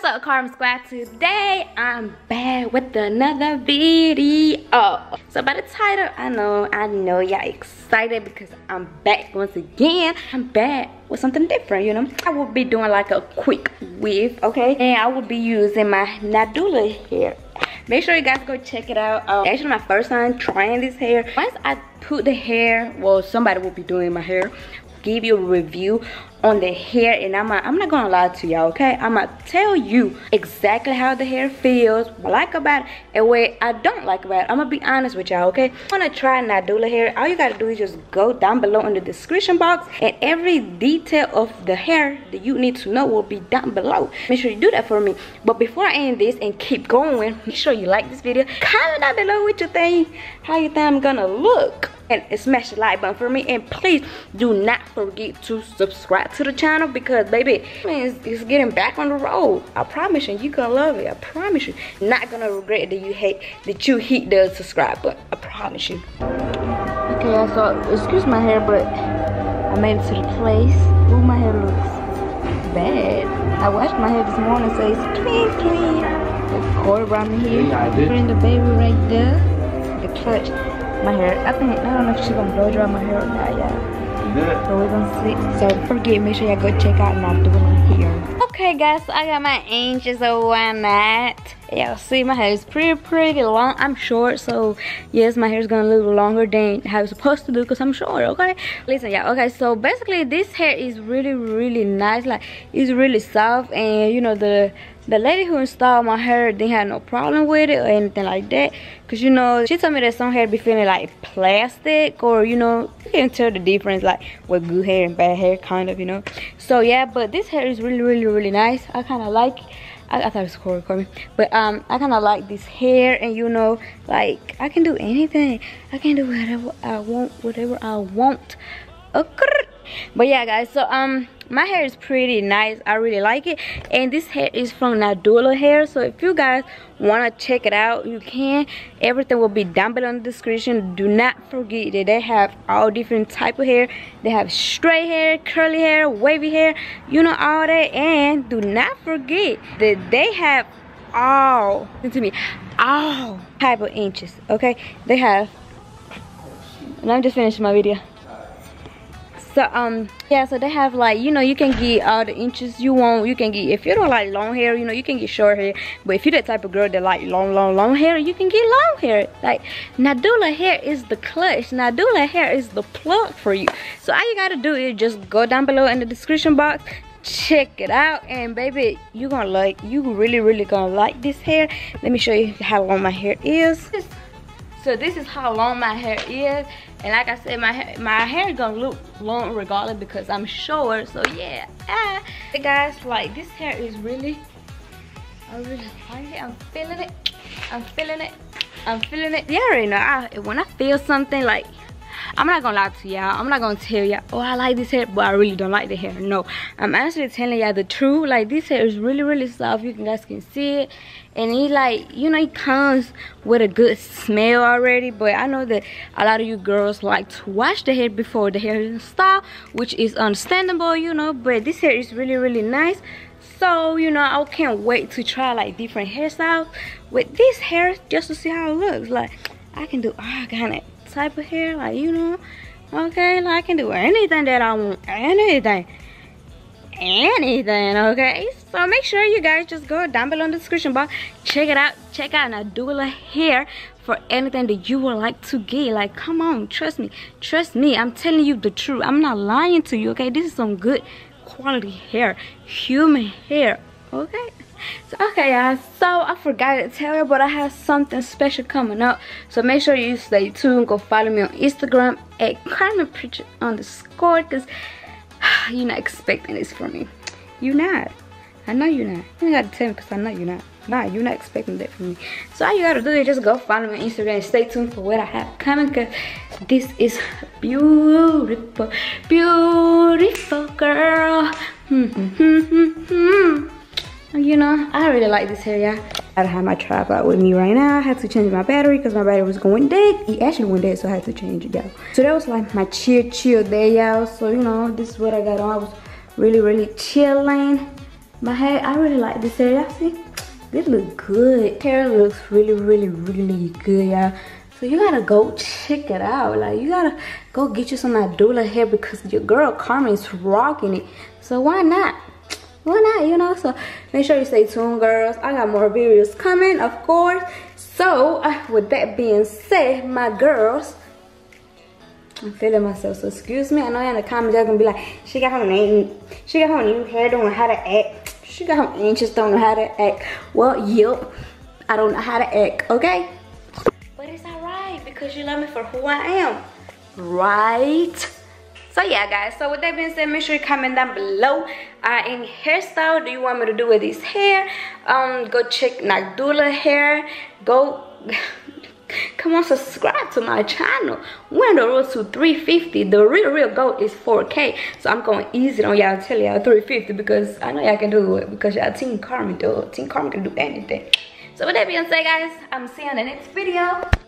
up, Carmen Squad? Today I'm back with another video. So by the title, I know y'all excited because I'm back once again. I'm back with something different, you know. I will be doing like a quick weave, okay? And I will be using my Nadula hair. Make sure you guys go check it out. Actually my first time trying this hair. Once I put the hair, well, somebody will be doing my hair, give you a review on the hair, and I'm not gonna lie to y'all, okay? I'm gonna tell you exactly how the hair feels, what I like about it, and what I don't like about it. I'm gonna be honest with y'all, okay? If you wanna try Nadula hair, all you gotta do is just go down below in the description box, and every detail of the hair that you need to know will be down below. Make sure you do that for me. But before I end this and keep going, make sure you like this video, comment down below what you think, how you think I'm gonna look, and smash the like button for me. And please do not forget to subscribe to the channel, because baby, it's getting back on the road. I promise you, you're gonna love it. I promise you, not gonna regret that you hit the subscribe button. I promise you. Okay, so excuse my hair, but I made it to the place. Ooh, my hair looks bad. I washed my hair this morning, so it's clean. The cord around here, putting the baby right there, the clutch. My hair, I don't know if she's gonna blow dry my hair or not, y'all. So we're gonna see. So don't forget, make sure y'all go check out Nadula hair. Okay guys, so I got my inches or why not. Y'all see my hair is pretty long. I'm short, so yes, my hair is gonna look longer than how it's supposed to do because I'm short, okay? Listen y'all, okay, so basically this hair is really nice. Like, it's really soft, and you know, the lady who installed my hair didn't have no problem with it or anything like that, because you know, she told me that some hair be feeling like plastic, or you know, you can tell the difference like with good hair and bad hair, kind of, you know. So yeah, but this hair is really nice. I kind of like, I thought it was recording, but I kind of like this hair, and you know, like I can do anything. I can do whatever I want. Okay. But yeah guys, so my hair is pretty nice. I really like it, and this hair is from Nadula hair. So if you guys want to check it out, you can. Everything will be down below in the description. Do not forget that they have all different type of hair. They have straight hair, curly hair, wavy hair, you know, all that. And do not forget that they have all, listen to me, all type of inches, okay? They have, and I'm just finishing my video. So yeah, so they have, like, you know, you can get all the inches you want. You can get, if you don't like long hair, you know, you can get short hair. But if you're that type of girl that like long hair, you can get long hair. Like, Nadula hair is the clutch. Nadula hair is the plug for you. So all you gotta do is just go down below in the description box, check it out, and baby, you really gonna like this hair. Let me show you how long my hair is. So this is how long my hair is, and like I said, my hair is gonna look long regardless because I'm short. So yeah, hey guys, like, this hair is I really like it. I'm feeling it. You already know, when I feel something, like, I'm not gonna lie to y'all. I'm not gonna tell y'all, oh, I like this hair, but I really don't like the hair. No, I'm actually telling y'all the truth. Like, this hair is really soft. You guys can see it, and it, like, you know, it comes with a good smell already. But I know that a lot of you girls like to wash the hair before the hair is installed, which is understandable, you know. But this hair is really nice. So, you know, I can't wait to try like different hairstyles with this hair just to see how it looks. Like, I can do all kind of type of hair, like, you know, okay, like, I can do anything that I want, anything, okay? So make sure you guys just go down below in the description box, check it out, check out Nadula hair for anything that you would like to get. Like, come on, trust me, I'm telling you the truth. I'm not lying to you, okay? This is some good quality hair, human hair, okay? So okay guys, so I forgot to tell you, but I have something special coming up, so make sure you stay tuned. Go follow me on Instagram at CARMEN_, because you're not expecting this from me. You're not. I know you're not. You gotta tell me, because I know you're not. Nah, you're not expecting that from me. So all you gotta do is just go follow me on Instagram and stay tuned for what I have coming, because this is beautiful girl. You know, I really like this hair, y'all. I have my tripod with me right now. I had to change my battery because my battery was going dead. It actually went dead, so I had to change it, y'all. So that was like my chill day, y'all. So, you know, this is what I got on. I was really chilling. My hair, I really like this hair. Y'all see? This look good. Hair looks really good, y'all. So you gotta go check it out. Like, you gotta go get you some Nadula hair because your girl Carmen is rocking it. So why not? Why not, you know? So make sure you stay tuned, girls. I got more videos coming, of course. So with that being said, my girls, I'm feeling myself, so excuse me. I know in the comments y'all gonna be like, she got her name, she got her new hair, don't know how to act. She got her inches, don't know how to act. Well, yep, I don't know how to act, okay? But it's alright because you love me for who I am, right? So yeah, guys, so with that being said, make sure you comment down below any hairstyle do you want me to do with this hair. Go check Nadula hair. Go come on, subscribe to my channel. We're on the road to 350. The real goal is 4K. So I'm going easy on y'all, tell y'all 350 because I know y'all can do it because y'all Team Carmen do it. Team Carmen can do anything. So with that being said, guys, I'm seeing you in the next video.